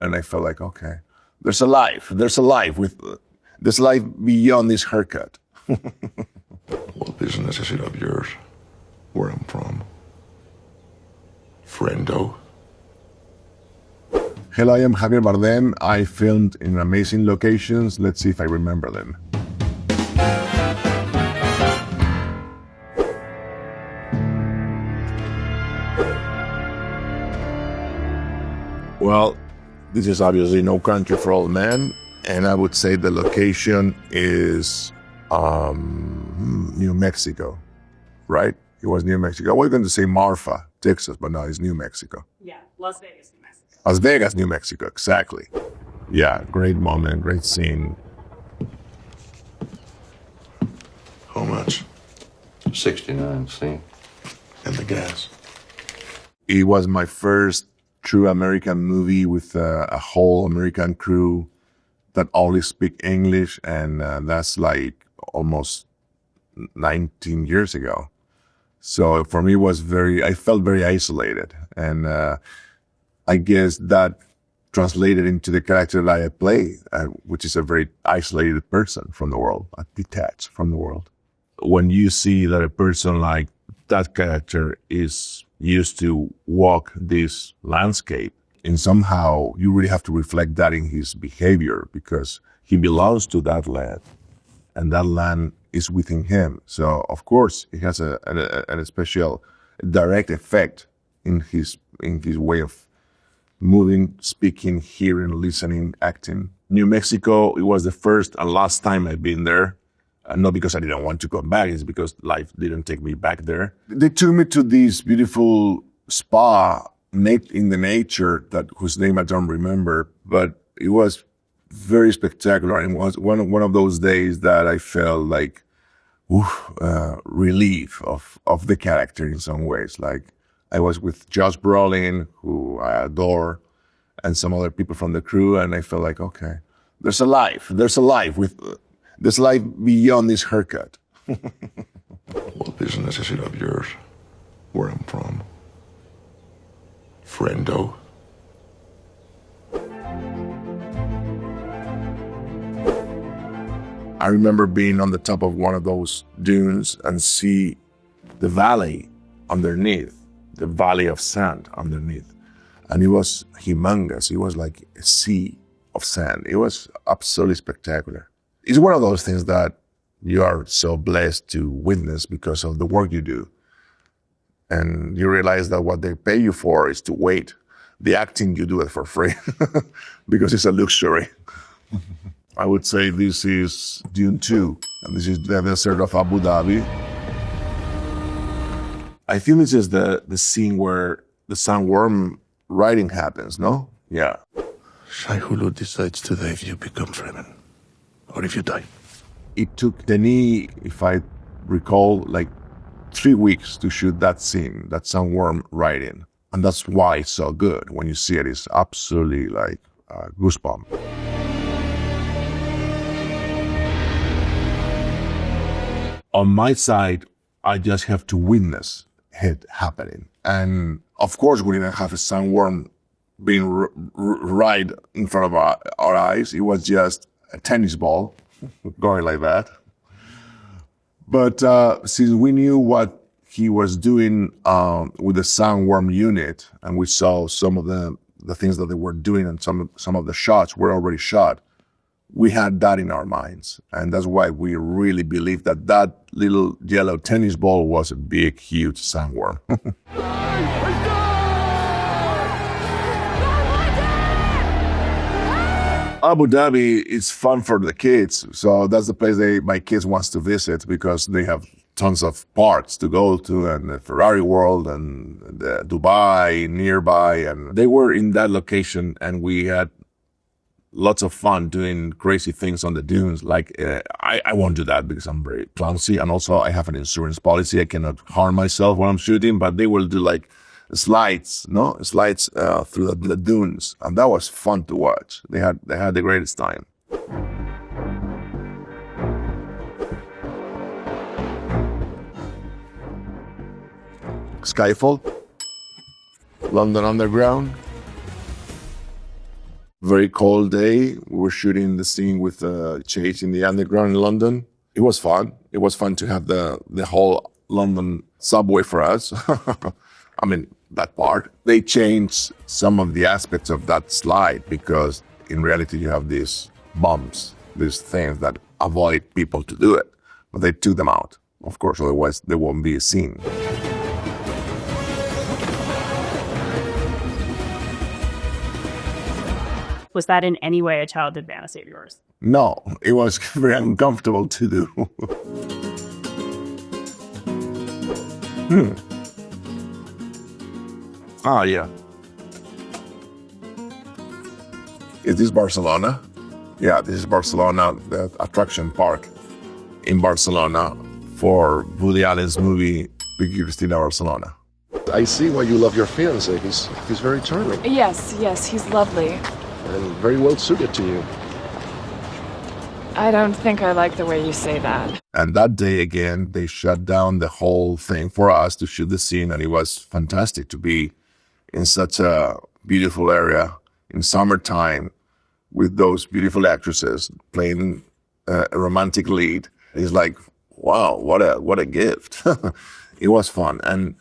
And I felt like, okay, there's a life beyond this haircut. What business is it of yours where I'm from? Friendo? Hello, I am Javier Bardem. I filmed in amazing locations. Let's see if I remember them. Well, this is obviously No Country for Old Men, and I would say the location is New Mexico, right? It was New Mexico. I was going to say Marfa, Texas, but no, it's New Mexico. Yeah, Las Vegas, New Mexico. Las Vegas, New Mexico, exactly. Yeah, great moment, great scene. How much? 69, see? And the gas? It was my first true American movie with a whole American crew that only speak English, and that's like almost 19 years ago. So for me, I felt very isolated, and I guess that translated into the character that I play, which is a very isolated person from the world, detached from the world. When you see that a person like that character is used to walk this landscape, and somehow you really have to reflect that in his behavior, because he belongs to that land, and that land is within him. So of course it has a special direct effect in his way of moving, speaking, hearing, listening, acting. New Mexico, it was the first and last time I've been there. Not because I didn't want to come back, it's because life didn't take me back there. They took me to this beautiful spa in the nature whose name I don't remember, but it was very spectacular. And it was one of those days that I felt like relief of the character in some ways. Like I was with Josh Brolin, who I adore, and some other people from the crew, and I felt like, okay, there's a life beyond this haircut. What business is it of yours where I'm from? Friendo? I remember being on the top of one of those dunes and see the valley underneath, the valley of sand underneath. And it was humongous. It was like a sea of sand. It was absolutely spectacular. It's one of those things that you are so blessed to witness because of the work you do. And you realize that what they pay you for is to wait. The acting, you do it for free because it's a luxury. I would say this is Dune 2, and this is the desert of Abu Dhabi. I think this is the scene where the sandworm riding happens, no? Yeah. Shai Hulud decides today if you become Fremen, or if you die. It took Denis, if I recall, like 3 weeks to shoot that scene, that sandworm riding. And that's why it's so good. When you see it, it's absolutely like goosebump. On my side, I just have to witness it happening. And of course, we didn't have a sandworm being right in front of our eyes. It was just a tennis ball going like that. But since we knew what he was doing with the sandworm unit, and we saw some of the things that they were doing, and some of the shots were already shot, we had that in our minds. And that's why we really believed that little yellow tennis ball was a big, huge sandworm. Abu Dhabi is fun for the kids. So that's the place my kids wants to visit because they have tons of parks to go to, and the Ferrari World and the Dubai nearby. And they were in that location, and we had lots of fun doing crazy things on the dunes. Like I won't do that because I'm very clumsy, and also I have an insurance policy. I cannot harm myself when I'm shooting, but they will do like slides through the dunes, and that was fun to watch. They had the greatest time. Skyfall, London Underground. Very cold day. We were shooting the scene with Chase in the underground in London. It was fun. It was fun to have the whole London subway for us. I mean, that part. They changed some of the aspects of that slide because in reality you have these bumps, these things that avoid people to do it. But they took them out. Of course, otherwise there won't be a scene. Was that in any way a childhood fantasy of yours? No, it was very uncomfortable to do. Ah, yeah. Is this Barcelona? Yeah, this is Barcelona, the attraction park in Barcelona for Woody Allen's movie, Big Cristina Barcelona. I see why you love your fiancé. He's very charming Yes, he's lovely. and very well suited to you. I don't think I like the way you say that. And that day again, they shut down the whole thing for us to shoot the scene. And it was fantastic to be in such a beautiful area in summertime with those beautiful actresses playing a romantic lead. It's like, wow, what a gift. It was fun. And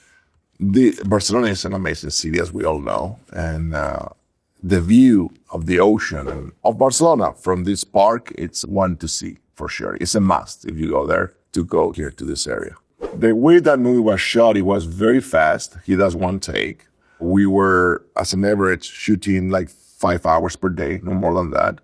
Barcelona is an amazing city, as we all know. And the view of the ocean and of Barcelona from this park, it's one to see for sure. It's a must if you go there to go here to this area. The way that movie was shot, it was very fast. He does one take. We were, as an average, shooting like 5 hours per day, no more than that.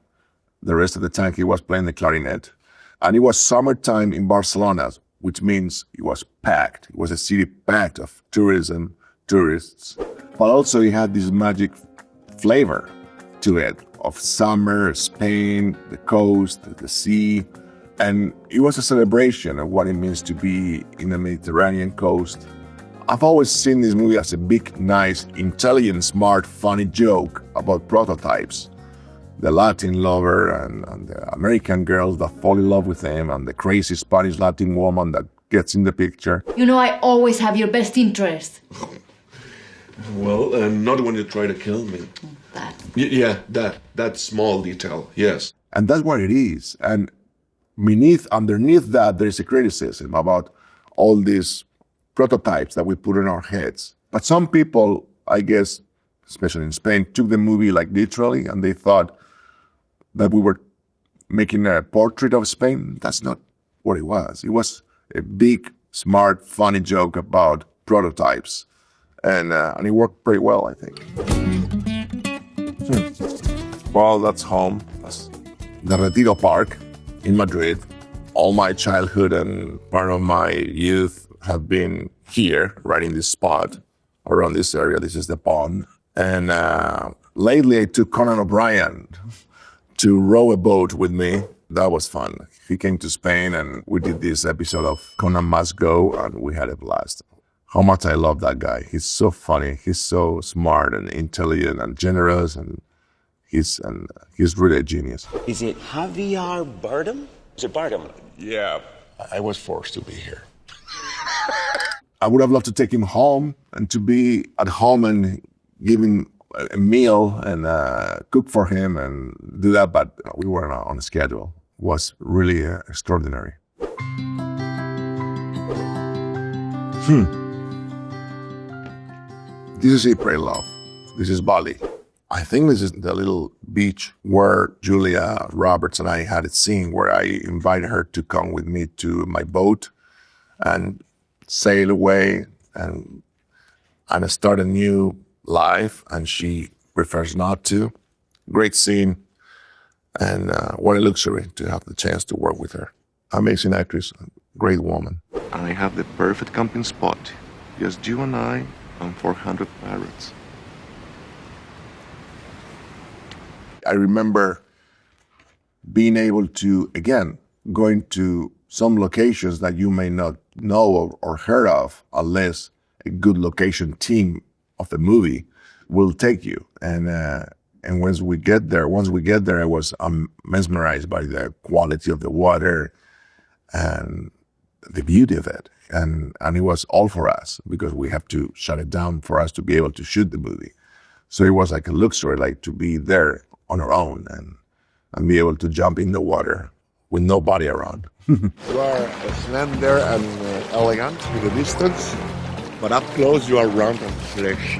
The rest of the time he was playing the clarinet. And it was summertime in Barcelona, which means it was packed. It was a city packed of tourists. But also it had this magic flavor to it of summer, Spain, the coast, the sea. And it was a celebration of what it means to be in the Mediterranean coast. I've always seen this movie as a big, nice, intelligent, smart, funny joke about prototypes. The Latin lover and the American girls that fall in love with him and the crazy Spanish Latin woman that gets in the picture. You know, I always have your best interest. Well, not when you try to kill me. That. Yeah, that small detail, yes. And that's what it is. And underneath that, there is a criticism about all these prototypes that we put in our heads. But some people, I guess, especially in Spain, took the movie like literally, and they thought that we were making a portrait of Spain. That's not what it was. It was a big, smart, funny joke about prototypes. And it worked pretty well, I think. Well, that's home. That's the Retiro Park in Madrid. All my childhood and part of my youth have been here, right in this spot, around this area. This is the pond. And lately I took Conan O'Brien to row a boat with me. That was fun. He came to Spain and we did this episode of Conan Must Go and we had a blast. How much I love that guy. He's so funny. He's so smart and intelligent and generous, and he's really a genius. Is it Javier Bardem? Is it Bardem? Yeah, I was forced to be here. I would have loved to take him home and to be at home and give him a meal and cook for him and do that, but we weren't on a schedule. It was really extraordinary. This is April Love. This is Bali. I think this is the little beach where Julia Roberts and I had a scene where I invited her to come with me to my boat and sail away and start a new life, and she prefers not to. Great scene, and what a luxury to have the chance to work with her. Amazing actress, great woman. I have the perfect camping spot. Just you and I and 400 parrots. I remember being able to, again, going to some locations that you may not know or heard of unless a good location team of the movie will take you. And once we get there, I was mesmerized by the quality of the water and the beauty of it. And it was all for us because we have to shut it down for us to be able to shoot the movie. So it was like a luxury, like to be there on our own and be able to jump in the water with nobody around. You are slender and elegant in the distance, but up close you are round and fresh.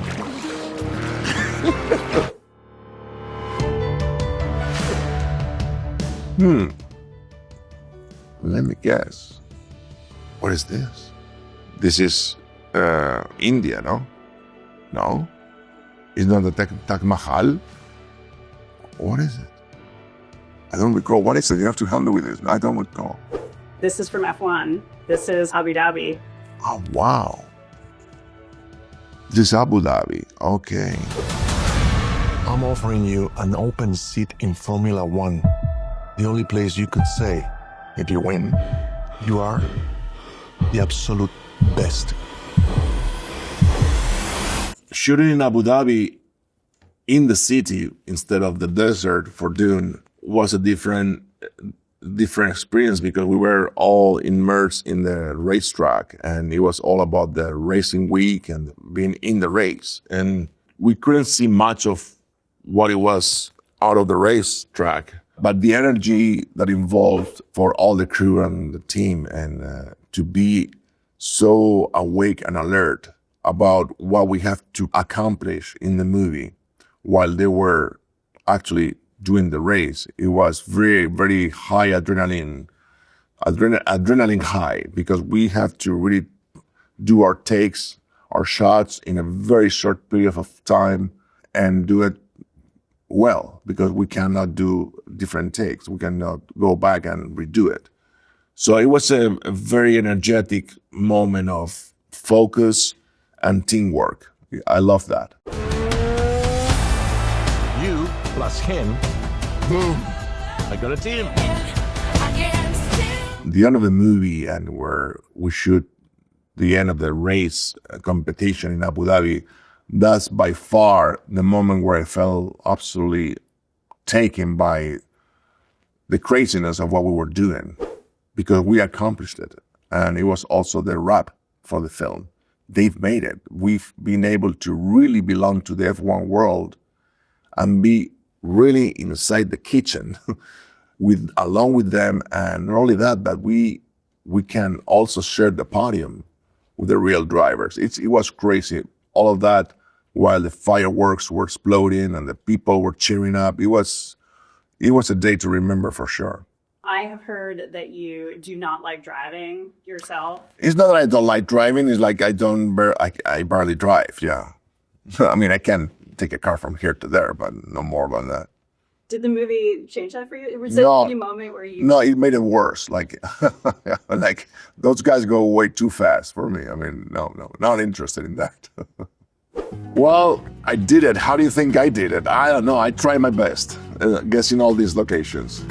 Let me guess. What is this? This is India, no? No? It's not the Taj Mahal? What is it? I don't recall. What is it? You have to help me with this. I don't recall. This is from F1. This is Abu Dhabi. Oh, wow. This is Abu Dhabi. Okay. I'm offering you an open seat in Formula One. The only place you could say, if you win, you are the absolute best. Shooting in Abu Dhabi in the city instead of the desert for Dune was a different experience because we were all immersed in the racetrack and it was all about the racing week and being in the race. And we couldn't see much of what it was out of the racetrack, but the energy that involved for all the crew and the team and to be so awake and alert about what we have to accomplish in the movie while they were actually doing the race. It was very, very high adrenaline high because we have to really do our takes, our shots in a very short period of time and do it well because we cannot do different takes. We cannot go back and redo it. So it was a very energetic moment of focus and teamwork. I love that. You plus him, boom, I got a team. The end of the movie and where we shoot the end of the race competition in Abu Dhabi, that's by far the moment where I felt absolutely taken by the craziness of what we were doing because we accomplished it. And it was also the wrap for the film. They've made it. We've been able to really belong to the F1 world and be really inside the kitchen along with them. And not only that, but we can also share the podium with the real drivers. It was crazy. All of that while the fireworks were exploding and the people were cheering up. It was a day to remember for sure. I have heard that you do not like driving yourself. It's not that I don't like driving. It's like I barely drive. Yeah. I mean, I can take a car from here to there, but no more than that. Did the movie change that for you? Was there any moment where you... No, it made it worse. Like, like those guys go way too fast for me. I mean, no, not interested in that. Well, I did it. How do you think I did it? I don't know. I tried my best guessing all these locations.